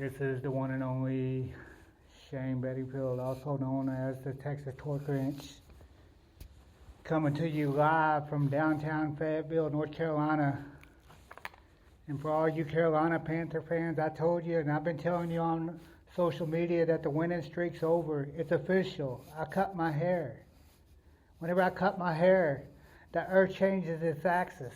This is the one and only Shane Bettyfield, also known as the Texas Torque Wrench, coming to you live from downtown Fayetteville, North Carolina. And for all you Carolina Panther fans, I told you, and I've been telling you on social media, that the winning streak's over. It's official. I cut my hair. Whenever I cut my hair, the earth changes its axis.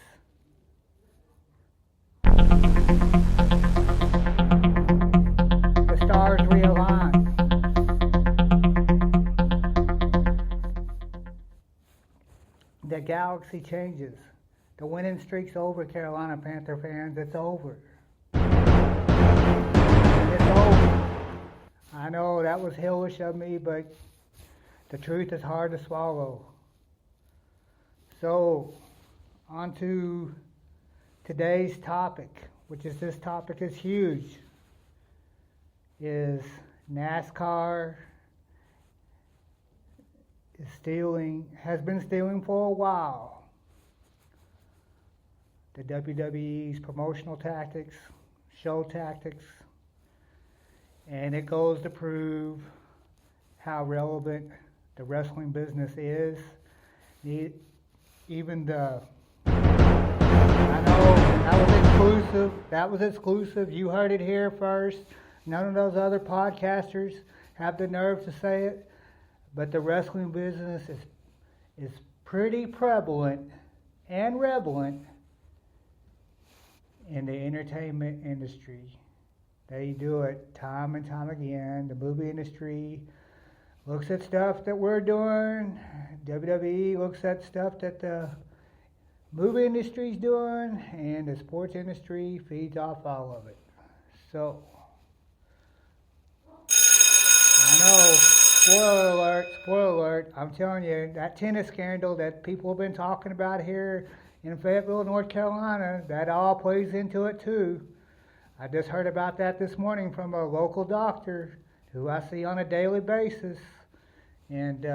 The stars realign. The galaxy changes. The winning streak's over, Carolina Panther fans. It's over. It's over. I know that was hellish of me, but the truth is hard to swallow. So, on to today's topic, which is this topic is huge, is NASCAR has been stealing for a while the WWE's promotional tactics, show tactics, and it goes to prove how relevant the wrestling business is. Even the, I know that was exclusive, you heard it here first. None of those other podcasters have the nerve to say it, but the wrestling business is pretty prevalent and relevant in the entertainment industry. They do it time and time again. The movie industry looks at stuff that we're doing. WWE looks at stuff that the movie industry's doing, and the sports industry feeds off all of it. So, I know, spoiler alert, I'm telling you, that tennis scandal that people have been talking about here in Fayetteville, North Carolina, that all plays into it too. I just heard about that this morning from a local doctor who I see on a daily basis. And,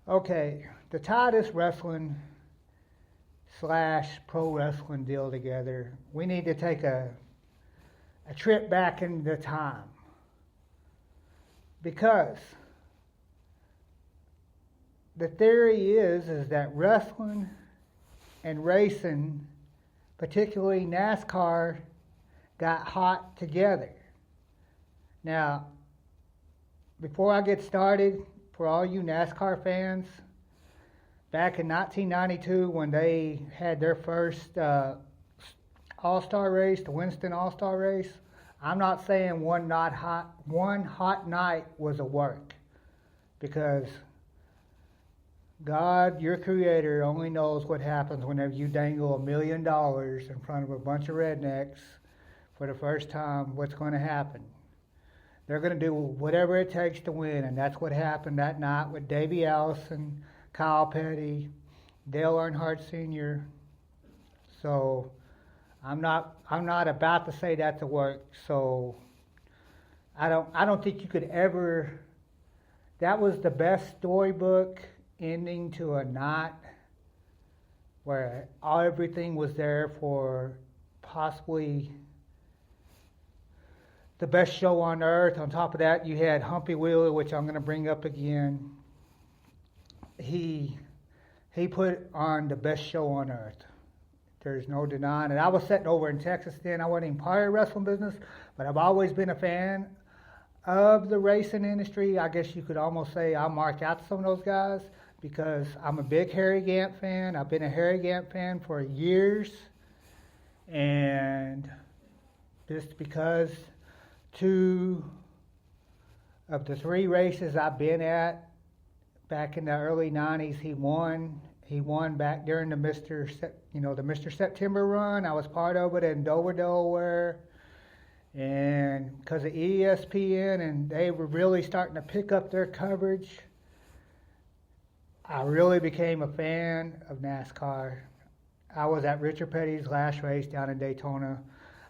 okay, to tie this wrestling / pro wrestling deal together, we need to take a trip back into time. Because the theory is that wrestling and racing, particularly NASCAR, got hot together. Now, before I get started, for all you NASCAR fans, back in 1992 when they had their first All-Star race, the Winston All-Star race, I'm not saying one hot night was a work, because God, your creator, only knows what happens whenever you dangle $1 million in front of a bunch of rednecks for the first time. What's going to happen? They're going to do whatever it takes to win, and that's what happened that night with Davey Allison, Kyle Petty, Dale Earnhardt Sr. So I'm not about to say that's a work. So I don't think you could ever. That was the best storybook ending to a night where everything was there for possibly the best show on earth. On top of that, you had Humpy, which I'm going to bring up again. He put on the best show on earth. There's no denying it. I was sitting over in Texas then. I wasn't even part of the wrestling business, but I've always been a fan of the racing industry. I guess you could almost say I mark out some of those guys because I'm a big Harry Gant fan. I've been a Harry Gant fan for years. And just because 2 of the 3 races I've been at back in the early 90s, he won. He won back during the Mr. September run. I was part of it in Dover, Delaware. And because of ESPN, and they were really starting to pick up their coverage, I really became a fan of NASCAR. I was at Richard Petty's last race down in Daytona.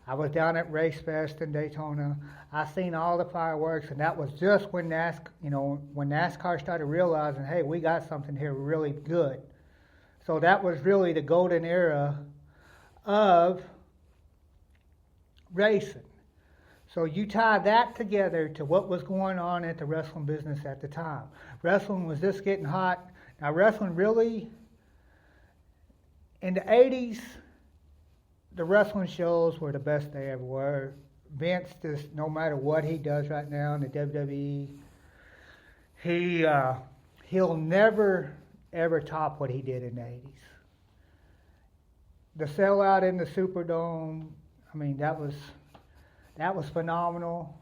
I was down at Race Fest in Daytona. I seen all the fireworks, and that was just when NASCAR started realizing, hey, we got something here really good. So that was really the golden era of racing. So you tie that together to what was going on at the wrestling business at the time. Wrestling was just getting hot. Now wrestling really, in the 80s, the wrestling shows were the best they ever were. Vince, just no matter what he does right now in the WWE, he'll never ever top what he did in the 80s. The sellout in the Superdome, I mean, that was phenomenal.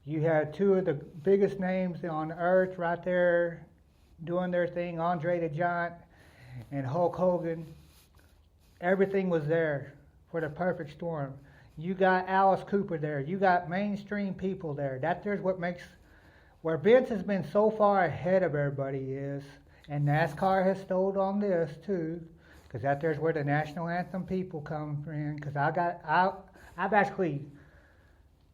You had two of the biggest names on earth right there doing their thing, Andre the Giant and Hulk Hogan. Everything was there for the perfect storm. You got Alice Cooper there. You got mainstream people there. There's what makes, where Vince has been so far ahead of everybody is, and NASCAR has stole on this too, because there's where the national anthem people come in. Because I've actually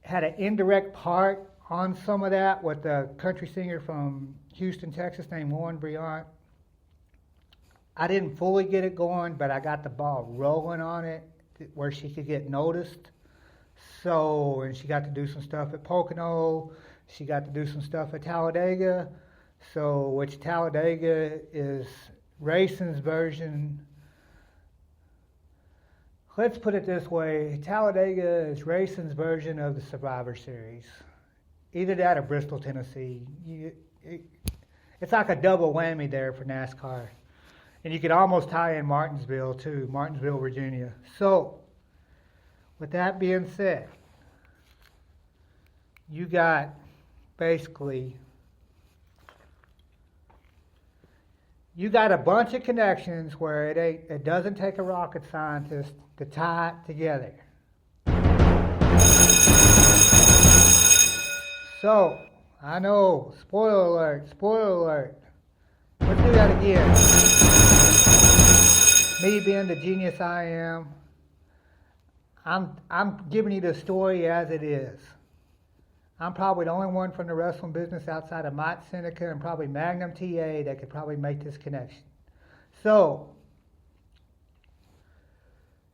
had an indirect part on some of that with a country singer from Houston, Texas named Lauren Briant. I didn't fully get it going, but I got the ball rolling on it where she could get noticed. So, and she got to do some stuff at Pocono. She got to do some stuff at Talladega. So, which Talladega is racing's version. Let's put it this way. Talladega is racing's version of the Survivor Series. Either that or Bristol, Tennessee. It's like a double whammy there for NASCAR. And you could almost tie in Martinsville too, Martinsville, Virginia. So, with that being said, you got basically, you got a bunch of connections where it doesn't take a rocket scientist to tie it together. So, I know, spoiler alert. Let's do that again. Me being the genius I am, I'm giving you the story as it is. I'm probably the only one from the wrestling business outside of Mike Seneca and probably Magnum TA that could probably make this connection. So,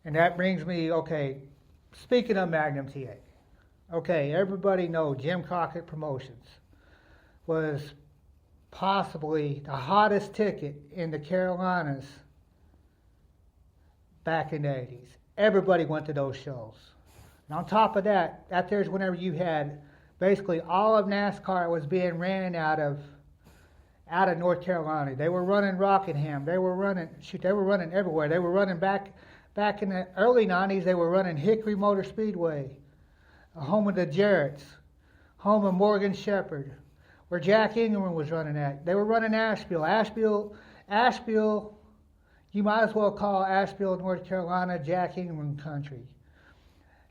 and that brings me, okay, speaking of Magnum TA, okay, everybody knows Jim Crockett Promotions was possibly the hottest ticket in the Carolinas back in the 80s. Everybody went to those shows. And on top of that, there's whenever you had basically all of NASCAR was being ran out of North Carolina. They were running Rockingham. They were running everywhere. They were running back in the early 90s, they were running Hickory Motor Speedway, home of the Jarretts, home of Morgan Shepherd, where Jack Ingram was running at. They were running Asheville. Asheville, you might as well call Asheville, North Carolina, Jack Ingram country.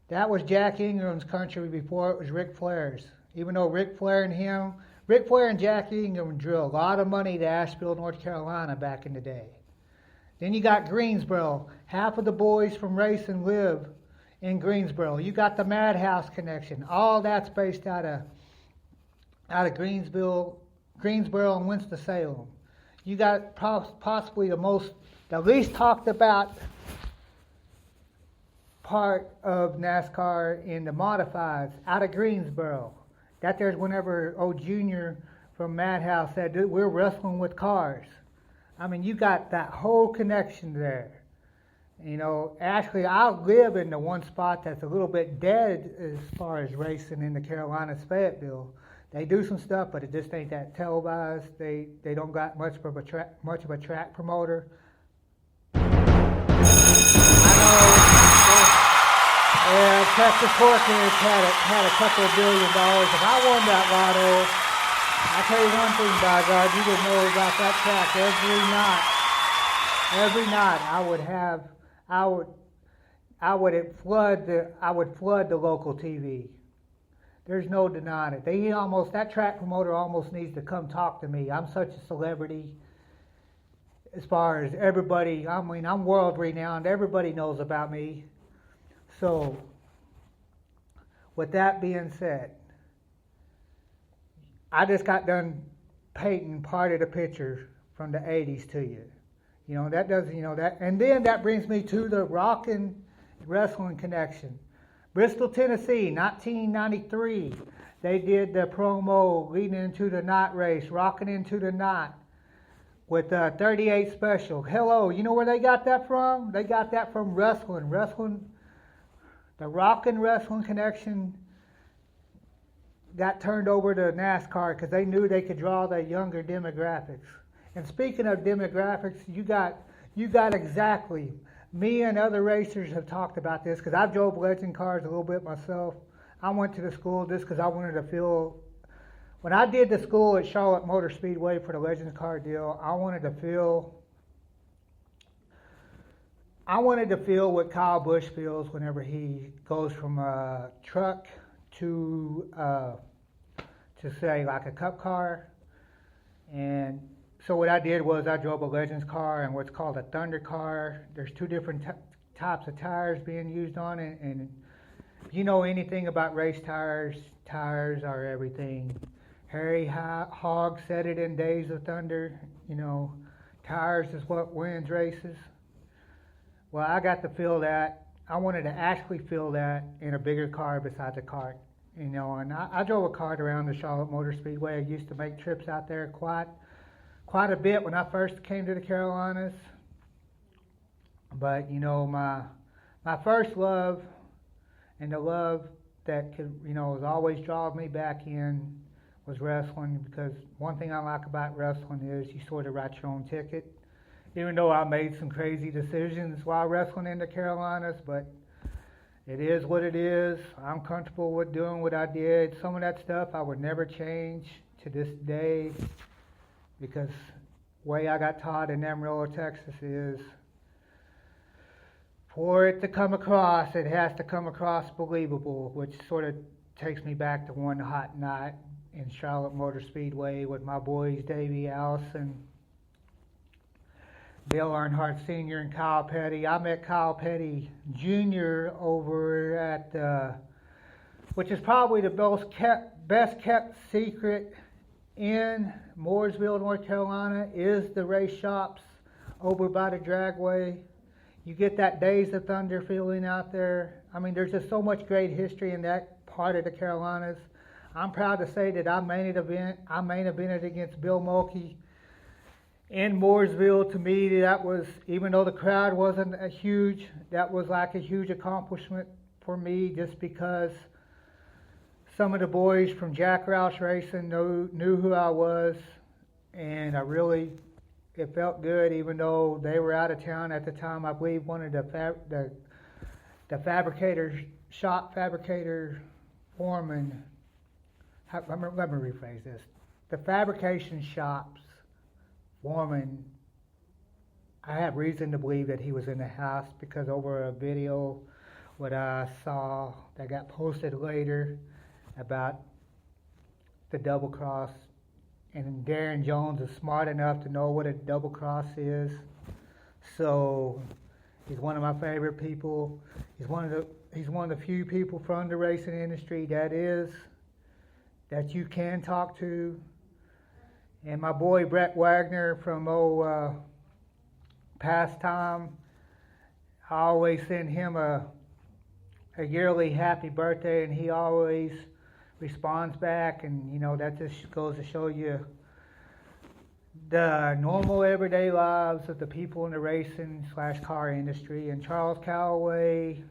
That was Jack Ingram's country before it was Ric Flair's. Even though Ric Flair and Jack Ingram drew a lot of money to Asheville, North Carolina back in the day. Then you got Greensboro. Half of the boys from racing live in Greensboro. You got the Madhouse connection. All that's based out of Greensboro and Winston-Salem. You got possibly the least talked about part of NASCAR in the modifieds out of Greensboro. There's whenever old Junior from Madhouse said, we're wrestling with cars. I mean, you got that whole connection there. You know, actually, I live in the one spot that's a little bit dead as far as racing in the Carolinas, Fayetteville. They do some stuff, but it just ain't that televised. They don't got much of a track promoter. I know. Texas Corkers had a couple of $1 billion. If I won that lotto, I tell you one thing, by God, you would know about that track every night. I would flood the local TV. There's no denying it. That track promoter almost needs to come talk to me. I'm such a celebrity as far as everybody. I mean, I'm world renowned. Everybody knows about me. So, with that being said, I just got done painting part of the picture from the 80s to you. You know, and then that brings me to the rock and wrestling connection. Bristol, Tennessee, 1993. They did the promo leading into the knot race, rocking into the knot with 38 Special. Hello, you know where they got that from? They got that from wrestling. The Rockin' Wrestling Connection got turned over to NASCAR because they knew they could draw the younger demographics. And speaking of demographics, you got exactly. Me and other racers have talked about this because I've drove legend cars a little bit myself. I went to the school just because I wanted to feel. When I did the school at Charlotte Motor Speedway for the Legends car deal, I wanted to feel what Kyle Busch feels whenever he goes from a truck to say like a cup car. And so what I did was I drove a Legends car and what's called a Thunder car. There's two different types of tires being used on it, and if you know anything about race tires, tires are everything. Harry Hogg said it in Days of Thunder, tires is what wins races. Well, I got to feel that. I wanted to actually feel that in a bigger car besides a kart, and I drove a kart around the Charlotte Motor Speedway. I used to make trips out there quite a bit when I first came to the Carolinas. But my first love, and the love that has always drawn me back in, was wrestling. Because one thing I like about wrestling is you sort of write your own ticket. Even though I made some crazy decisions while wrestling in the Carolinas, but it is what it is. I'm comfortable with doing what I did. Some of that stuff I would never change to this day, because the way I got taught in Amarillo, Texas is for it to come across, it has to come across believable, which sort of takes me back to one hot night in Charlotte Motor Speedway with my boys Davey Allison, Dale Earnhardt Sr. and Kyle Petty. I met Kyle Petty Jr. over at, which is probably the best kept secret in Mooresville, North Carolina, is the race shops over by the Dragway. You get that Days of Thunder feeling out there. I mean, there's just so much great history in that part of the Carolinas. I'm proud to say that I main evented against Bill Mulkey in Mooresville. To me, that was, even though the crowd wasn't huge, that was like a huge accomplishment for me, just because some of the boys from Jack Roush Racing knew who I was, and it felt good, even though they were out of town at the time. I believe one of the shop fabricator foreman, let me rephrase this. The fabrication shops foreman, I have reason to believe that he was in the house, because over a video what I saw that got posted later about the double cross, and Darren Jones is smart enough to know what a double cross is, so he's one of my favorite people. He's one of the few people from the racing industry that you can talk to. And my boy Brett Wagner from Pastime, I always send him a yearly happy birthday, and he always responds back, and that just goes to show you the normal everyday lives of the people in the racing / car industry. And Charles Calloway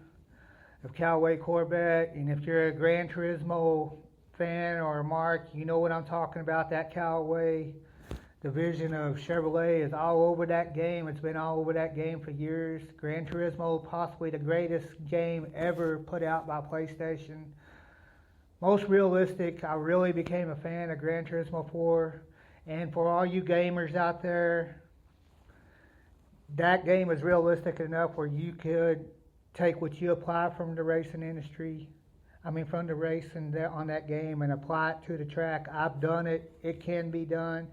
of Callaway Corvette, and if you're a Gran Turismo fan or a Mark, you know what I'm talking about. That Callaway division of Chevrolet is all over that game. It's been all over that game for years. Gran Turismo, possibly the greatest game ever put out by PlayStation. Most realistic. I really became a fan of Gran Turismo 4. And for all you gamers out there, that game is realistic enough where you could take what you apply from the racing industry, from the racing on that game, and apply it to the track. I've done it. It can be done.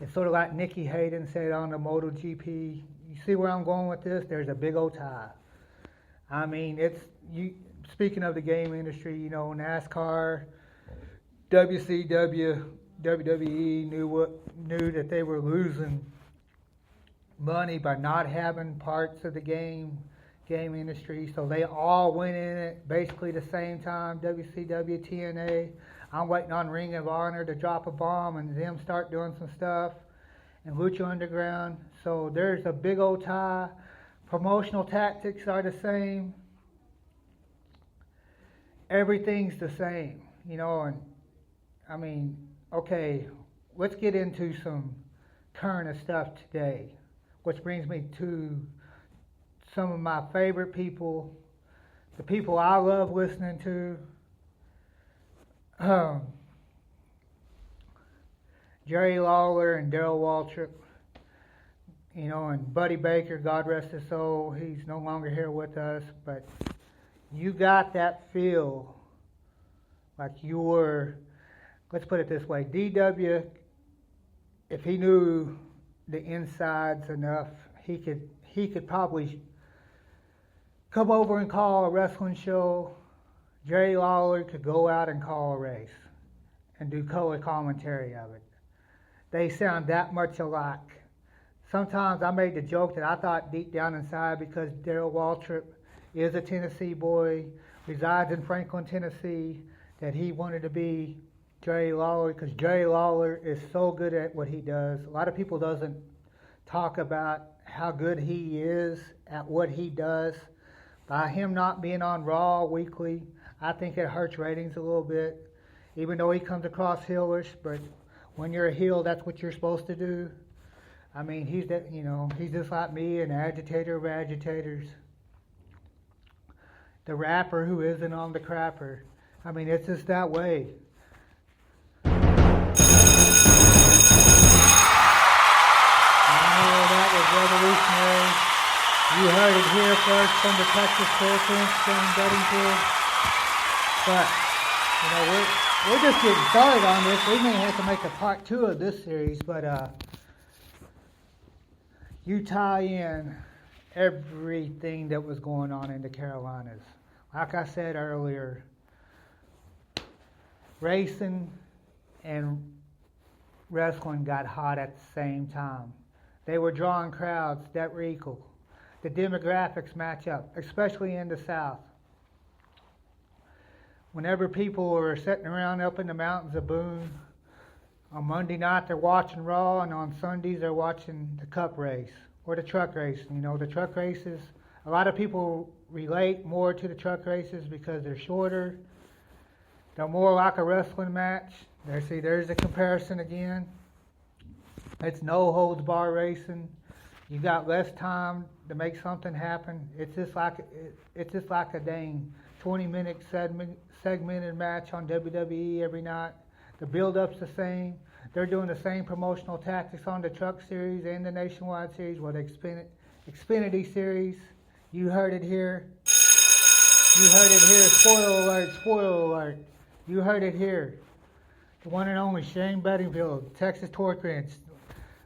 It's sort of like Nicky Hayden said on the MotoGP. You see where I'm going with this? There's a big old tie. Speaking of the game industry, NASCAR, WCW, WWE knew that they were losing money by not having parts of the game game industry, so they all went in it basically the same time, WCW, TNA. I'm waiting on Ring of Honor to drop a bomb and them start doing some stuff, and Lucha Underground. So there's a big old tie. Promotional tactics are the same. Everything's the same, and I mean, okay, let's get into some current stuff today, which brings me to some of my favorite people, the people I love listening to. Jerry Lawler and Daryl Waltrip, and Buddy Baker, God rest his soul, he's no longer here with us, but you got that feel like you were, let's put it this way, DW, if he knew the insides enough, he could probably come over and call a wrestling show. Jerry Lawler could go out and call a race and do color commentary of it. They sound that much alike. Sometimes I made the joke that I thought deep down inside, because Daryl Waltrip is a Tennessee boy, resides in Franklin, Tennessee, that he wanted to be Jerry Lawler, because Jerry Lawler is so good at what he does. A lot of people doesn't talk about how good he is at what he does. By him not being on Raw weekly, I think it hurts ratings a little bit, even though he comes across heelish, but when you're a heel, that's what you're supposed to do. I mean, he's just like me, an agitator of agitators. The rapper who isn't on the crapper. I mean, it's just that way. I know that was revolutionary. You heard it here first from the Texas Colts from Bedingfield. But, we're just getting started on this. We may have to make a part 2 of this series, but you tie in everything that was going on in the Carolinas. Like I said earlier, racing and wrestling got hot at the same time. They were drawing crowds that were equal. The demographics match up, especially in the South. Whenever people were sitting around up in the mountains of Boone, on Monday night they're watching Raw, and on Sundays they're watching the Cup race or the truck race. The truck races, a lot of people relate more to the truck races because they're shorter. They're more like a wrestling match. There's a comparison again. It's no holds bar racing. You got less time to make something happen. It's just like a dang 20-minute segmented match on WWE every night. The build-up's the same. They're doing the same promotional tactics on the Truck Series and the Nationwide Series, or the Xfinity Series. You heard it here. You heard it here. Spoiler alert, spoiler alert. You heard it here. The one and only Shane Bedingfield, Texas Torque Wrench,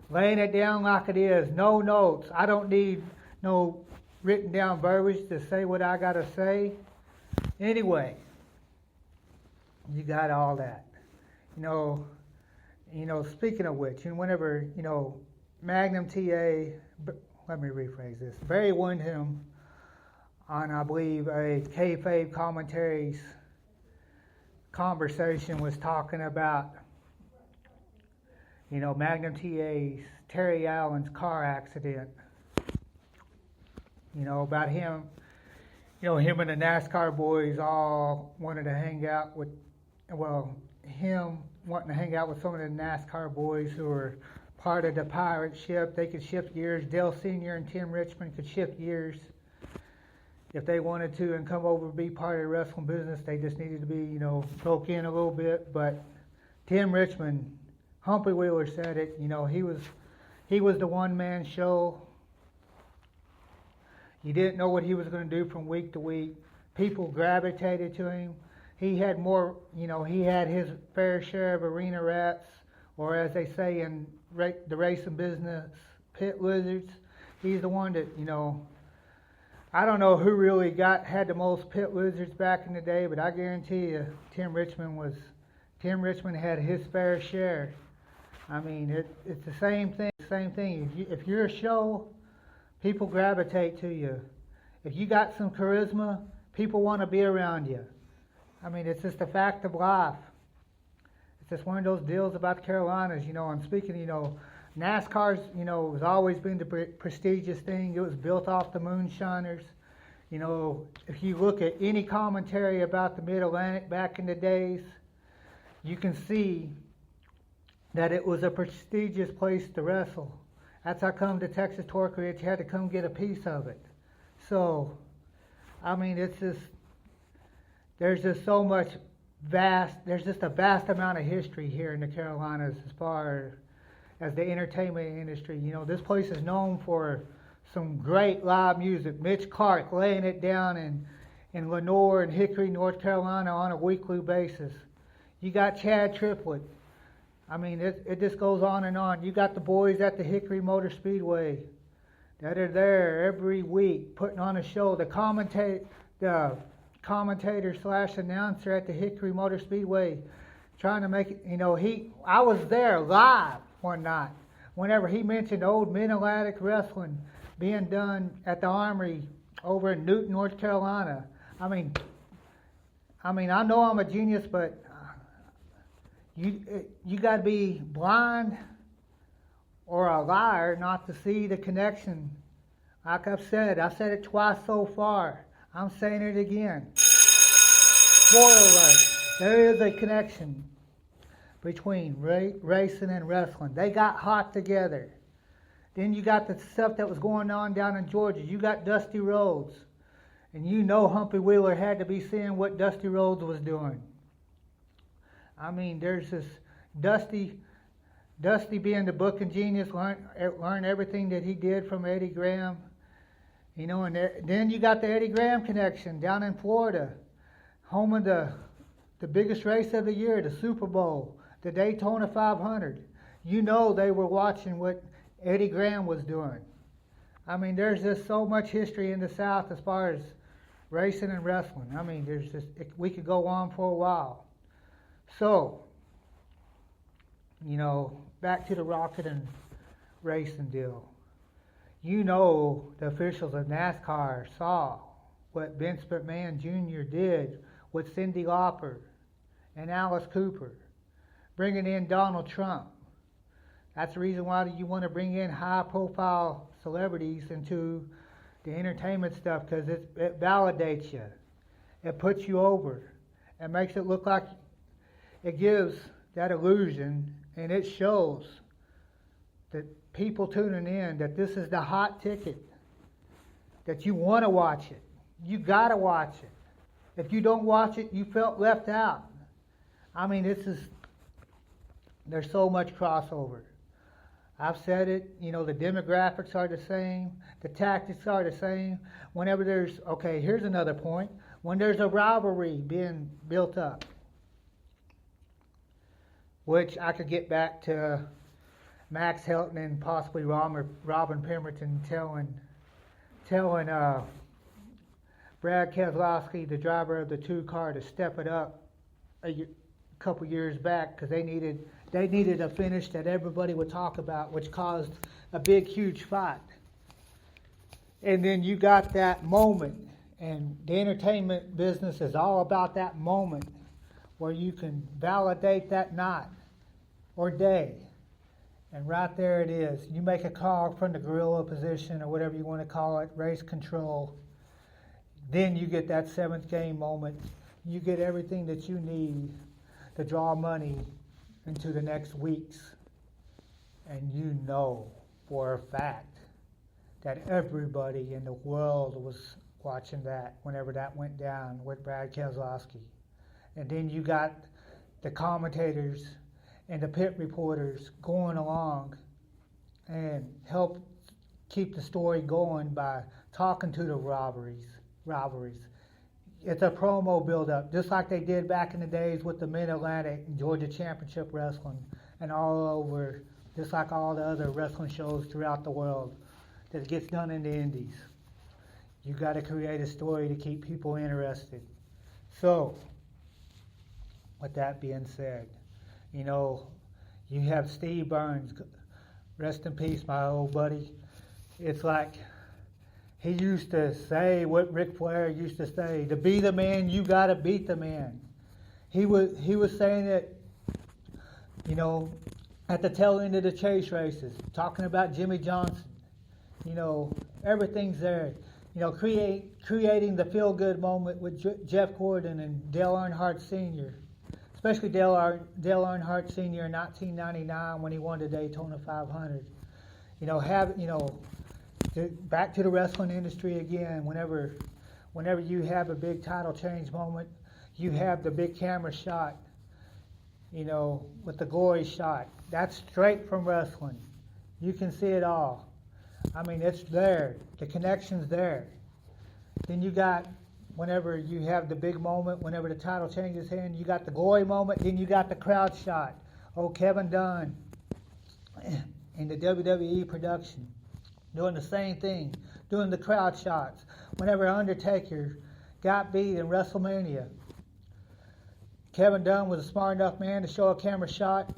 laying it down like it is. No notes. I don't need no written down verbiage to say what I got to say. Anyway, you got all that. Speaking of which, and whenever, Magnum TA, let me rephrase this, Barry Windham on, I believe, a kayfabe commentaries conversation was talking about, Magnum TA's Terry Allen's car accident. About him, him and the NASCAR boys all wanted to hang out with, him wanting to hang out with some of the NASCAR boys who were part of the pirate ship. They could shift gears. Dale Sr. and Tim Richmond could shift gears if they wanted to and come over and be part of the wrestling business. They just needed to be, broke in a little bit. But Tim Richmond, Humpy Wheeler said it, he was the one-man show. You didn't know what he was going to do from week to week. People gravitated to him. He had more, he had his fair share of arena rats, or as they say in the racing business, pit lizards. He's the one that, I don't know who really had the most pit lizards back in the day, but I guarantee you Tim Richmond had his fair share. I mean, it's the same thing. If you're a show, people gravitate to you. if you got some charisma, people want to be around you. I mean, it's just a fact of life. It's just one of those deals about the Carolinas, and speaking, NASCAR's, has always been the prestigious thing. It was built off the moonshiners. If you look at any commentary about the Mid-Atlantic back in the days, you can see that it was a prestigious place to wrestle. That's how come the Texas Torque Ridge had to come get a piece of it. So, I mean, there's just so much there's just a vast amount of history here in the Carolinas as far as the entertainment industry. This place is known for some great live music. Mitch Clark laying it down in Lenoir and Hickory, North Carolina on a weekly basis. You got Chad Triplett. I mean, it just goes on and on. You got the boys at the Hickory Motor Speedway that are there every week putting on a show. The commentator / announcer at the Hickory Motor Speedway trying to make it, I was there live one night whenever he mentioned old Mid-Atlantic wrestling being done at the Armory over in Newton, North Carolina. I mean, I know I'm a genius, but you got to be blind or a liar not to see the connection. Like I've said it twice so far. I'm saying it again. Spoiler alert. There is a connection between racing and wrestling. They got hot together. Then you got the stuff that was going on down in Georgia. You got Dusty Rhodes. And Humpy Wheeler had to be seeing what Dusty Rhodes was doing. I mean, there's this Dusty being the booking genius, learn everything that he did from Eddie Graham. And then you got the Eddie Graham connection down in Florida, home of the biggest race of the year, the Super Bowl, the Daytona 500. They were watching what Eddie Graham was doing. I mean, there's just so much history in the South as far as racing and wrestling. I mean, we could go on for a while. So, back to the Rocket and racing deal. The officials of NASCAR saw what Vince McMahon Jr. did with Cyndi Lauper and Alice Cooper, bringing in Donald Trump. That's the reason why you want to bring in high-profile celebrities into the entertainment stuff, because it validates you. It puts you over. It makes it look like it gives that illusion, and it shows that people tuning in that this is the hot ticket, that you want to watch it. You got to watch it. If you don't watch it, you felt left out. I mean, there's so much crossover. I've said it, the demographics are the same, the tactics are the same. Whenever here's another point. When there's a rivalry being built up, which I could get back to Max Helton and possibly Robin Pemberton telling Brad Keselowski, the driver of the 2 car, to step it up a couple years back, because they needed a finish that everybody would talk about, which caused a big, huge fight. And then you got that moment, and the entertainment business is all about that moment where you can validate that night or day. And right there it is. You make a call from the gorilla position, or whatever you want to call it, race control. Then you get that 7th game moment. You get everything that you need to draw money into the next weeks. And for a fact that everybody in the world was watching that whenever that went down with Brad Keselowski. And then you got the commentators and the pit reporters going along and help keep the story going by talking to the rivalries. It's a promo build-up, just like they did back in the days with the Mid-Atlantic and Georgia Championship Wrestling and all over, just like all the other wrestling shows throughout the world that gets done in the indies. You got to create a story to keep people interested. So, with that being said, you have Steve Byrnes, rest in peace, my old buddy. It's like he used to say what Ric Flair used to say: to be the man, you got to beat the man. He was saying it, you know, at the tail end of the chase races, talking about Jimmy Johnson. You know, everything's there. You know, creating the feel-good moment with Jeff Gordon and Dale Earnhardt Sr., especially Dale Earnhardt Sr. in 1999 when he won the Daytona 500. You know, back to the wrestling industry again. Whenever you have a big title change moment, you have the big camera shot, you know, with the glory shot. That's straight from wrestling. You can see it all. I mean, it's there. The connection's there. Then you got, whenever you have the big moment, whenever the title changes hands, you got the glory moment, then you got the crowd shot. Oh, Kevin Dunn in the WWE production doing the same thing, doing the crowd shots. Whenever Undertaker got beat in WrestleMania, Kevin Dunn was a smart enough man to show a camera shot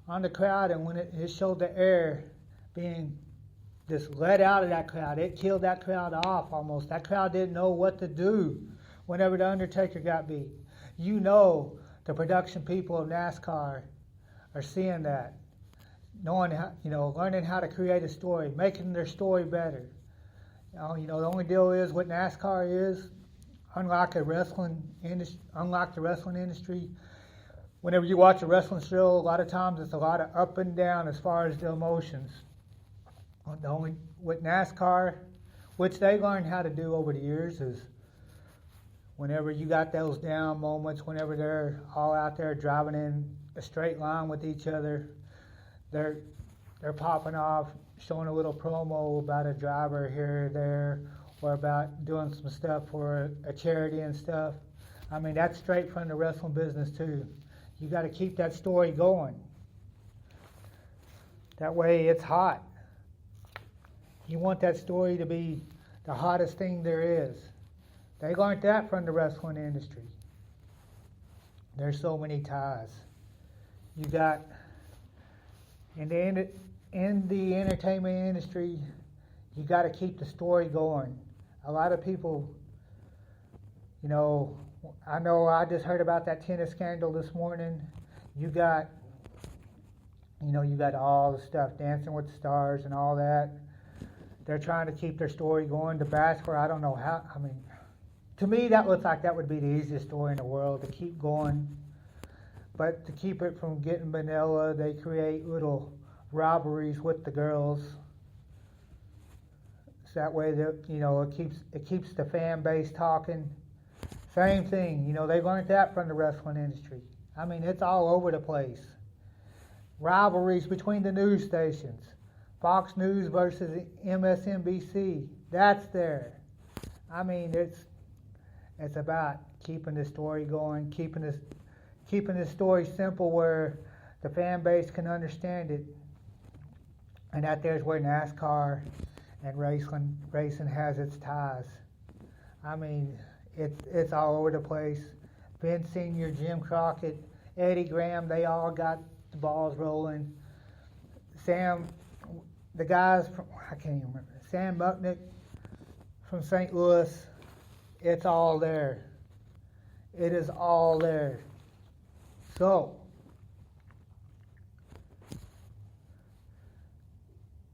on the crowd, and when it showed the air being just let out of that crowd, it killed that crowd off almost. That crowd didn't know what to do whenever the Undertaker got beat. You know, the production people of NASCAR are seeing that, knowing how, you know, learning how to create a story, making their story better. You know, the only deal is what NASCAR is, unlike the wrestling industry. Whenever you watch a wrestling show, a lot of times it's a lot of up and down as far as the emotions. With NASCAR, which they learned how to do over the years, is whenever you got those down moments, whenever they're all out there driving in a straight line with each other, they're popping off, showing a little promo about a driver here or there, or about doing some stuff for a charity and stuff. I mean, that's straight from the wrestling business too. You got to keep that story going. That way it's hot. You want that story to be the hottest thing there is. They learned that from the wrestling industry. There's so many ties. You got in the entertainment industry, you got to keep the story going. A lot of people, you know I just heard about that tennis scandal this morning. You got all the stuff, Dancing with the Stars and all that. They're trying to keep their story going. The Bachelor, I don't know how. I mean, to me, that looks like that would be the easiest story in the world to keep going. But to keep it from getting vanilla, they create little robberies with the girls. So that way, it keeps the fan base talking. Same thing, they learned that from the wrestling industry. I mean, it's all over the place. Rivalries between the news stations. Fox News versus MSNBC. That's there. I mean, it's about keeping the story going, keeping the story simple where the fan base can understand it. And that there's where NASCAR and racing has its ties. I mean, it's all over the place. Vince Sr., Jim Crockett, Eddie Graham, they all got the balls rolling. The guys from, I can't even remember, Sam Mucknick from St. Louis, it's all there. It is all there. So,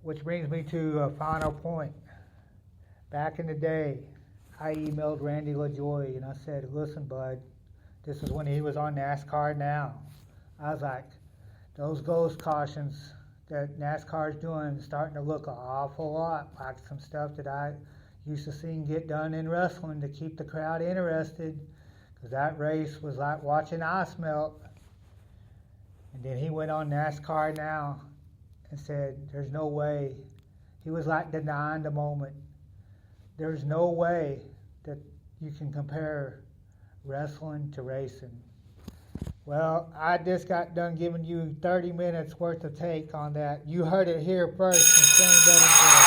which brings me to a final point. Back in the day, I emailed Randy LaJoy and I said, listen, bud, this is when he was on NASCAR Now. I was like, those ghost cautions that NASCAR is doing is starting to look an awful lot like some stuff that I used to see get done in wrestling to keep the crowd interested, because that race was like watching ice melt. And then he went on NASCAR Now and said, there's no way. He was like denying the moment. There's no way that you can compare wrestling to racing. Well, I just got done giving you 30 minutes worth of take on that. You heard it here first from Shane Butterfield.